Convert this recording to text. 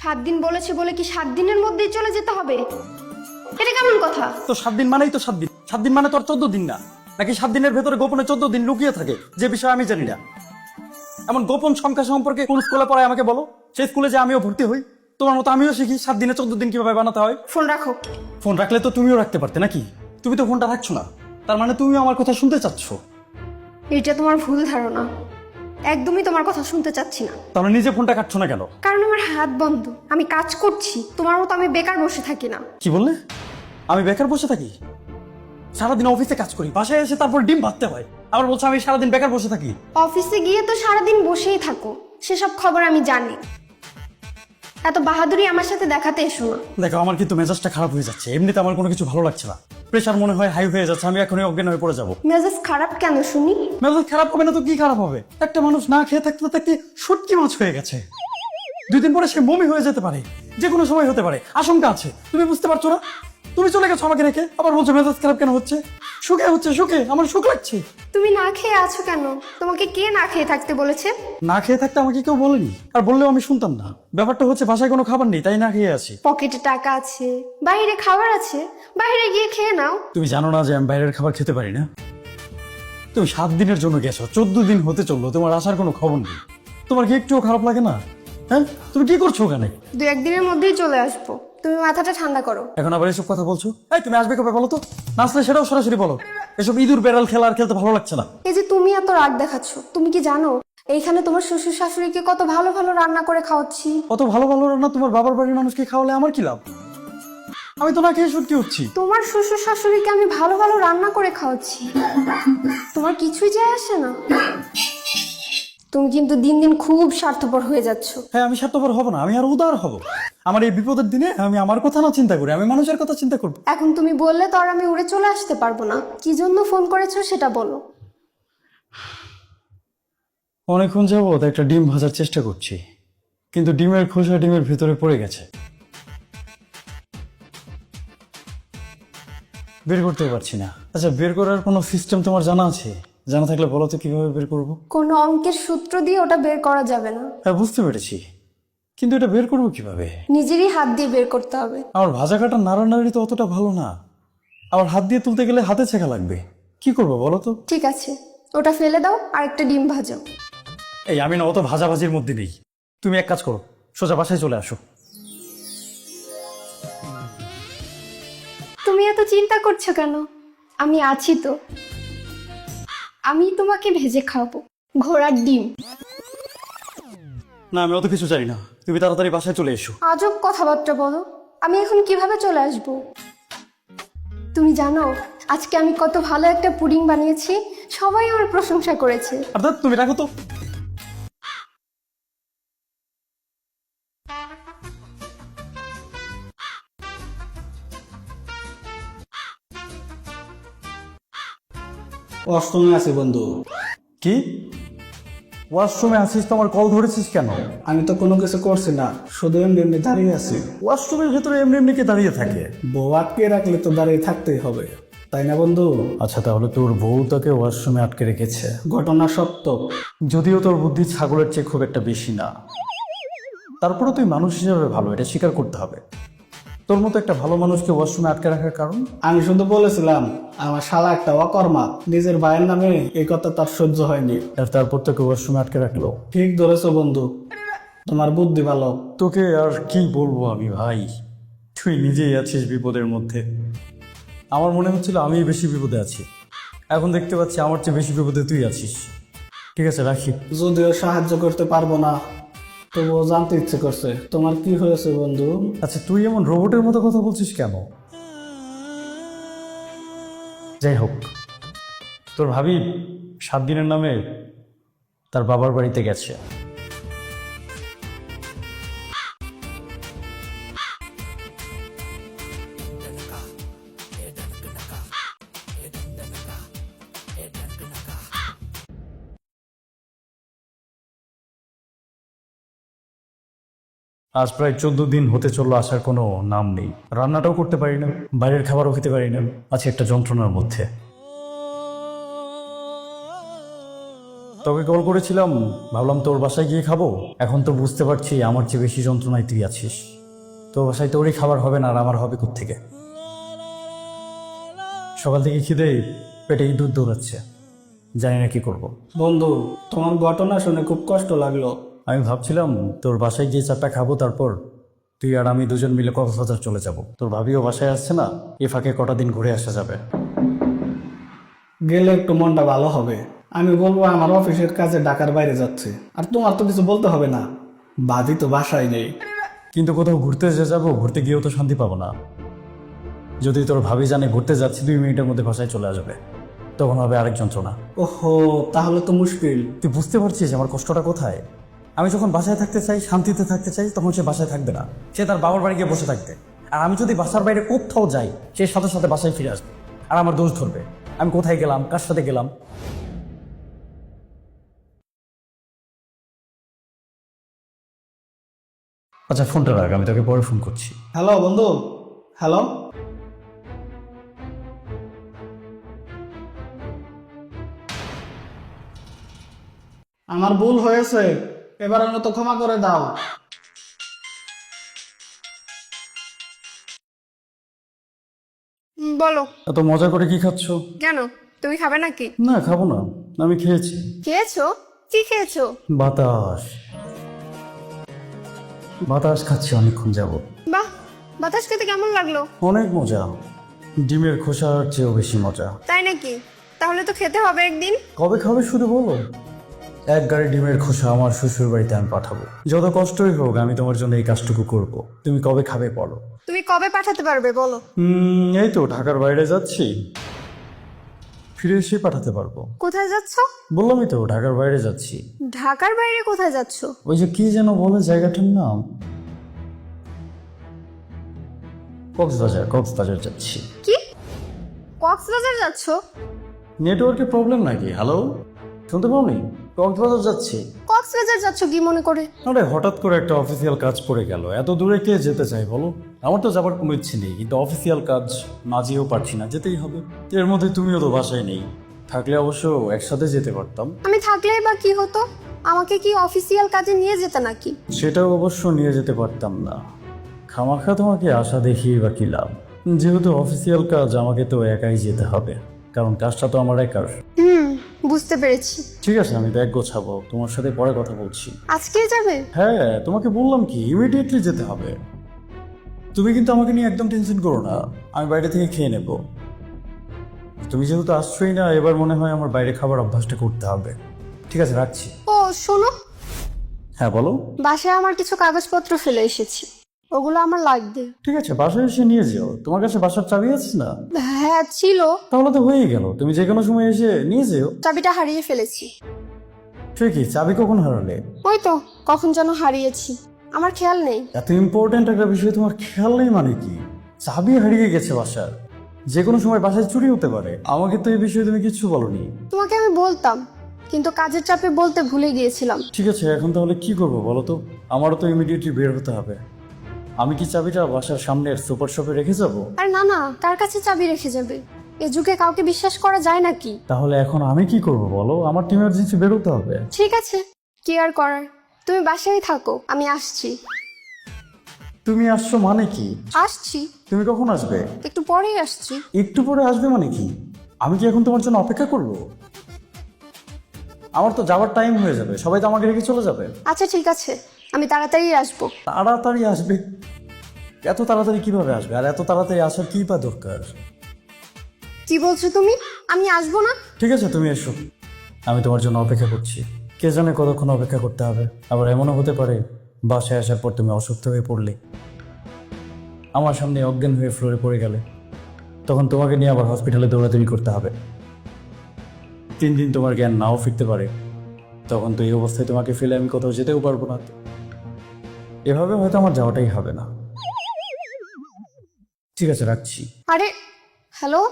7 দিন বলেছে বলে কি 7 দিনের মধ্যেই চলে যেতে হবে? এটা কেমন কথা? তো 7 দিন মানেই তো 7 দিন। 7 দিন মানে তো আর 14 দিন না। নাকি 7 দিনের ভেতরে গোপনে 14 দিন লুকিয়ে থাকে, যে বিষয়ে আমি জানি না। এমন গোপন সংখ্যা সম্পর্কে কোন স্কুলে পড়ায় আমাকে বলো। সেই স্কুলে যে আমিও ভর্তি হই, তোমার মতো আমিও শিখি 7 দিনে 14 দিন কিভাবে বানাতে হয়। ফোন রাখো। ফোন রাখলে তো তুমিও রাখতে পারতে নাকি? তুমি তো ফোনটা রাখছো না, তার মানে তুমিও আমার কথা শুনতে চাচ্ছ। এটা তোমার ভুল ধারণা, একদমই তোমার কথা শুনতে চাচ্ছি না। তাহলে নিজে ফোনটা কাটছো না কেন? কারণ আমার হাত বন্ধ, আমি কাজ করছি। তোমার মতো আমি বেকার বসে থাকি না। কি বললে? আমি বেকার বসে থাকি? সারাদিন অফিসে কাজ করি, বাসায় এসে তারপর ডিম ভাততে হয়, আবার বলছো আমি সারাদিন বেকার বসে থাকি। অফিসে গিয়ে তো সারাদিন বসেই থাকো, সেসব খবর আমি জানি। এত বাহাদুরি আমার সাথে দেখাতে এসো না। দেখো, আমার কিন্তু মেজাজটা খারাপ হয়ে যাচ্ছে। এমনিতে আমার কোনো কিছু ভালো লাগছে না। প্রেশার মনে হয় হাই হয়ে যাচ্ছে, আমি এখনই অজ্ঞান হয়ে পড়ে যাবো। মেজাজ খারাপ কেন শুনি? মেজাজ খারাপ হবে না তো কি খারাপ হবে? একটা মানুষ না খেয়ে থাকতে থাকতে শুটকি মাছ হয়ে গেছে। 2 দিন পরে সে মমি হয়ে যেতে পারে, যে কোনো সময় হতে পারে, আশঙ্কা আছে। তুমি বুঝতে পারছো না? তুমি চলে গেছো আমাকে রেখে, আবার বলছো মেজাজ খারাপ কেন হচ্ছে? সুখে হচ্ছে, সুখে আমার সুখ লাগছে। তুমি না খেয়ে আছো কেন? তোমাকে কে না খেয়ে থাকতে বলেছে? না খেয়ে থাকতে আমাকে কেউ বলেনি, আর বললেও আমি শুনতাম না। ব্যাপারটা হচ্ছে বাসায় কোনো খাবার নেই, তাই না খেয়ে আছি। পকেটে টাকা আছে, বাইরে খাবার আছে, বাইরে গিয়ে খেয়ে নাও। তুমি জানো না যে আমি বাইরের খাবার খেতে পারি না? তুমি 7 দিনের জন্য গেছো, 14 দিন হতে চললো, তোমার আসার কোনো খবর নেই। তোমার কি একটুও খারাপ লাগে না? হ্যাঁ, তুমি কি করছো ওখানে? 2-1 দিনের মধ্যেই চলে আসবো। তুমি মাথাটা ঠান্ডা করো। এখন আবার এসব কথা বলছো? এই, তুমি আসবে কবে বলো তো? না আসলে সেটাও সরাসরি বলো। এসব ইঁদুর বেড়াল খেলা আর খেলতে ভালো লাগছে না। এই যে তুমি এত রাগ দেখাচ্ছ, তুমি কি জানো এইখানে তোমার শ্বশুর শাশুড়িকে কত ভালো ভালো রান্না করে খাওয়াচ্ছি? অত ভালো ভালো রান্না তোমার বাবার বাড়ির মানুষকে খাওয়ালে আমার কি লাভ? আমি তো না খেয়ে সত্যি হচ্ছি। তোমার শ্বশুর শাশুড়িকে আমি ভালো ভালো রান্না করে খাওয়াচ্ছি, তোমার কিছুই যায় আসে না। তুমি কিন্তু দিন দিন খুব স্বার্থপর হয়ে যাচ্ছ। হ্যাঁ, আমি স্বার্থপর হব না, আমি আর উদার হব। আমার এই বিপদের দিনে আমি আমার কথা না চিন্তা করি, আমি মানুষের কথা চিন্তা করবো। এখন তুমি বললে তো আর আমি উড়ে চলে আসতে পারবো না। কি জন্য ফোন করেছো সেটা বলো। অনেকক্ষণ যাবত একটা ডিম ভাজার চেষ্টা করছি, কিন্তু ডিমের খোসা ডিমের ভিতরে পড়ে গেছে, বের করতে পারছি না। আচ্ছা, বের করার কোনো সিস্টেম তোমার জানা আছে? জানা থাকলে বলো তো কিভাবে বের করবো। কোনো অঙ্কের সূত্র দিয়ে ওটা বের করা যাবে না। হ্যাঁ, বুঝতে পেরেছি, কিন্তু এটা বের করবো কিভাবে? নিজেরই হাত দিয়ে বের করতে হবে। আমার ভাজা কাটা নাড়ানাড়ি তো অতটা ভালো না, আবার হাত দিয়ে তুলতে গেলে হাতে ছেঁকা লাগবে। কি করবো বলো তো? ঠিক আছে, ওটা ফেলে দাও আর একটা ডিম ভাজো। এই, আমি না অত ভাজাভাজির মধ্যে নেই। তুমি এক কাজ করো, সোজা বাসায় চলে আসো। তুমি এত চিন্তা করছো কেন? আমি আছি তো। আমি তোমাকে ভেজে খাওয়াবো, ঘোড়ার ডিম। না, আমি অত কিছু জানি না, তুমি তাড়াতাড়ি বাসায় চলে এসো। আজব কথাবার্তা বলো। আমি এখন কিভাবে চলে আসব? তুমি জানো আজকে আমি কত ভালো একটা পুডিং বানিয়েছি, সবাই আমার প্রশংসা করেছে। অর্থাৎ তুমি রাখো তো। অষ্টমে আছে বন্ধু। কি? ওয়াশরুমে আছিস তো? আমার কল ধরেছিস কেন? আমি তো কোনো কিছু করছি না, শুধু এমনি এমনি দাঁড়িয়ে আছি। ওয়াশরুমের ভেতরে এমনি এমনি কে দাঁড়িয়ে থাকে? বউ আটকে রাখলে তো দাঁড়িয়ে থাকতেই হবে, তাই না বন্ধু? আচ্ছা, তাহলে তোর বউ তোকে ওয়াশরুমে আটকে রেখেছে। ঘটনা সত্য। যদিও তোর বুদ্ধি ছাগলের চেয়ে খুব একটা বেশি না, তারপরে তুই মানুষ হিসেবে ভালো, এটা স্বীকার করতে হবে। তোর মতো একটা ভালো মানুষকে ওয়াশরুমে আটকে রাখার কারণ? আমি শুধু বলেছিলাম আমার শালা একটা অকর্মা, নিজের ভাইয়ের নামে এই কথা তার সহ্য হয়নি। আর তারপর তোকে ওয়াশরুমে আটকে রাখলো। ঠিক ধরেছো বন্ধু, তোমার বুদ্ধি ভালো। তোকে আর কি বলবো আমি ভাই, তুই নিজেই আছিস বিপদের মধ্যে। আমার মনে হচ্ছিল আমি বেশি বিপদে আছি, এখন দেখতে পাচ্ছি আমার চেয়ে বেশি বিপদে তুই আছিস। ঠিক আছে, রাখি। যদিও সাহায্য করতে পারবো না, তবুও জানতে ইচ্ছে করছে তোমার কি হয়েছে বন্ধু। আচ্ছা, তুই এমন রোবটের মতো কথা বলছিস কেন? যাই হোক, তোর ভাবি 7 দিনের নামে তার বাবার বাড়িতে গেছে। আজ প্রায় 14 দিন হতে চললো, আসার কোনো নাম নেই। রান্নাটাও করতে পারি না, বাইরের খাবারও খেতে পারি না, আছে একটা যন্ত্রণার মধ্যে। তোকে কল করেছিলাম, ভাবলাম তোর বাসায় গিয়ে খাবো। এখন তো বুঝতে পারছি আমার চেয়ে বেশি যন্ত্রণায় তুই আছিস। তোর বাসায় তোরই খাবার হবে না, আর আমার হবে কোত্থেকে? সকাল থেকে খিদে পেটে ইঁদুর দৌড়াচ্ছে, জানি না কি করব। বন্ধু, তোমার ঘটনা শুনে খুব কষ্ট লাগলো। আমি ভাবছিলাম তোর বাসায় গিয়ে চারটা খাবো, তারপর তুই আর আমি দুজন মিলে কক্সবাজার চলে যাব। তোর ভাবিও বাসায় আসছে না, এ ফাঁকে কটা দিন ঘুরে আসা যাবে। গেলে একটু মনটা ভালো হবে। আমি বলবো আমার অফিসের কাজে ঢাকার বাইরে যাচ্ছে, আর তোমার তো কিছু বলতে হবে না, বাদি তো বাসায় নেই। কিন্তু কোথাও ঘুরতে যে যাবো, ঘুরতে গিয়েও তো শান্তি পাবো না। যদি তোর ভাবি জানে ঘুরতে যাচ্ছি, 2 মিনিটের মধ্যে বাসায় চলে আসবে, তখন হবে আরেক যন্ত্রণা। ওহো, তাহলে তো মুশকিল। তুই বুঝতে পারছিস আমার কষ্টটা কোথায়? আমি যখন বাসায় থাকতে চাই, শান্তিতে থাকতে চাই, তখন সে বাসায় থাকবে না, সে তার বাবার বাড়ি গিয়ে বসে থাকবে। আর আমি যদি বাসার বাইরে কোথাও যাই, সে সাথে সাথে বাসায় ফিরে আসবে, আর আমার দোষ ধরবে আমি কোথায় গেলাম, কার সাথে গেলাম। আচ্ছা ফোনটা রাখ, আমি তোকে পরে ফোন করছি। হ্যালো বন্ধু, হ্যালো। আমার ভুল হয়েছে, এবারের মতো ক্ষমা করে দাও। বলো। এত মজা করে কি খাচ্ছ? কেন, তুমি খাবে নাকি? না খাবো না, আমি খেয়েছি। খেয়েছো? কি খেয়েছো? বাতাস বাতাস খাচ্ছি অনেকক্ষণ যাব। বাহ, বাতাস খেতে কেমন লাগলো? অনেক মজা, ডিমের খোসার চেয়েও বেশি মজা। তাই নাকি? তাহলে তো খেতে হবে একদিন। কবে খাবে শুধু বলো। এক গাড়ি ডিমের খোসা আমার শ্বশুর বাড়িতে আমি পাঠাবো, যত কষ্টই হোক আমি তোমার জন্য এই কাজটুকু করব। তুমি কবে খাবে বলো। তুমি কবে পাঠাতে পারবে বলো? এই তো ঢাকার বাইরে যাচ্ছি, ফিরে এসে পাঠাতে পারবো। কোথায় যাচ্ছ? বললামই তো ঢাকার বাইরে যাচ্ছি। ঢাকার বাইরে কোথায় যাচ্ছ? ওই যে কি যেন বলে জায়গাটার নাম, কক্সবাজার যাচ্ছি। কি, কক্সবাজার যাচ্ছ? নেটওয়ার্কের প্রবলেম নাকি? হ্যালো, শুনতে পাওনি? কক্সবাজার যাচ্ছি। কক্সবাজার যাচ্ছ কি মনে করে? আরে হঠাৎ করে একটা অফিসিয়াল কাজ পড়ে গেল, এত দূরে কে যেতে চাই বলো? আমার তো যাবার কোনো ইচ্ছে নেই, কিন্তু অফিসিয়াল কাজ না যেয়েও পারছি না, যেতেই হবে। এর মধ্যে তুমিও তো বাসায় নেই, থাকলে অবশ্য একসাথে যেতে পারতাম। আমি থাকলেই বা কি হতো? আমাকে কি অফিসিয়াল কাজে নিয়ে যেতে নাকি? সেটাও অবশ্য নিয়ে যেতে পারতাম না, খামাখা তোমাকে আশা দেখিয়ে বা কি লাভ? যেহেতু অফিসিয়াল কাজ, আমাকে তো একাই যেতে হবে, কারণ কাজটা তো আমার একার। বুঝতে পেরেছি। ঠিক আছে, আমি ব্যাগ গোছাবো, তোমার সাথে পরে কথা বলছি। আজকেই যাবে? হ্যাঁ, তোমাকে বললাম কি ইমিডিয়েটলি যেতে হবে। তুমি কিন্তু আমাকে নিয়ে একদম টেনশন করো না, আমি বাইরে থেকে খেয়ে নেব। তুমি যেহেতু আসছোই না, এবার মনে হয় আমার বাইরে খাবার অভ্যাসটা করতে হবে। ঠিক আছে, রাখছি। ও শোনো, হ্যাঁ বলো। বাসায় আমার কিছু কাগজপত্র ফেলে এসেছি, ওগুলো আমার লাগবে। ঠিক আছে, বাসায় এসে নিয়ে যেও। তোমার কাছে বাসার চাবি আছে না? হ্যাঁ ছিল। তাহলে তো হয়েই গেল, তুমি যে কোনো সময় এসে নিয়ে যেও। চাবিটা হারিয়ে ফেলেছি। ঠিকই, চাবি কখন হারালে? ওই তো কখন যেন হারিয়েছি, আমার খেয়াল নেই। এত ইম্পর্টেন্ট একটা বিষয় তোমার খেয়াল নেই মানে কি? চাবি হারিয়ে গেছে বাসার, যে কোনো সময় বাসায় চুরি হতে পারে। আমাকে তো এই বিষয়ে তুমি কিচ্ছু বলনি। তোমাকে আমি বলতাম, কিন্তু কাজের চাপে বলতে ভুলে গিয়েছিলাম। ঠিক আছে, এখন তাহলে কি করবো বলো তো? আমারও তো ইমিডিয়েটলি বের হতে হবে। আমি কি চাবিটা বাসার সামনের সুপার শপে রেখে যাব? আর না না, কার কাছে চাবি রেখে যাবে? এ যুগে কাউকে বিশ্বাস করা যায় নাকি? তাহলে এখন আমি কি করব বলো? আমার টিম এমার্জেন্সি বের হতে হবে। ঠিক আছে, কি আর করার, তুমি বাসায় থাকো, আমি আসছি। তুমি আসছো মানে কি? আসছি, তুমি কখন আসবে? একটু পরেই আসছি। একটু পরে আসবে মানে কি? আমি কি এখন তোমার জন্য অপেক্ষা করব? আমার তো যাওয়ার টাইম হয়ে যাবে, সবাই তো আমাকে রেখে চলে যাবে। আচ্ছা ঠিক আছে, আমি তাড়াতাড়ি আসবো। তাড়াতাড়ি আসবে? এত তাড়াতাড়ি কিভাবে আসবে? আর এত তাড়াতাড়ি আসার কি বা দরকার? কি বলছো তুমি? আমি আসবো না? ঠিক আছে, তুমি এসো, আমি তোমার জন্য অপেক্ষা করছি। কে জানে কতক্ষণ অপেক্ষা করতে হবে। আবার এমনও হতে পারে বাসায় আসার পর তুমি অসুস্থ হয়ে পড়লে, আমার সামনে অজ্ঞান হয়ে ফ্লোরে পড়ে গেলে, তখন তোমাকে নিয়ে আবার হসপিটালে দৌড়াদৌড়ি করতে হবে। 3 দিন তোমার জ্ঞান নাও ফিরতে পারে, তখন তো এই অবস্থায় তোমাকে ফেলে আমি কোথাও যেতেও পারবো না। এভাবে হয়তো আমার যাওয়াটাই হবে না। ঠিক আছে, রাখছি। আরে হ্যালো,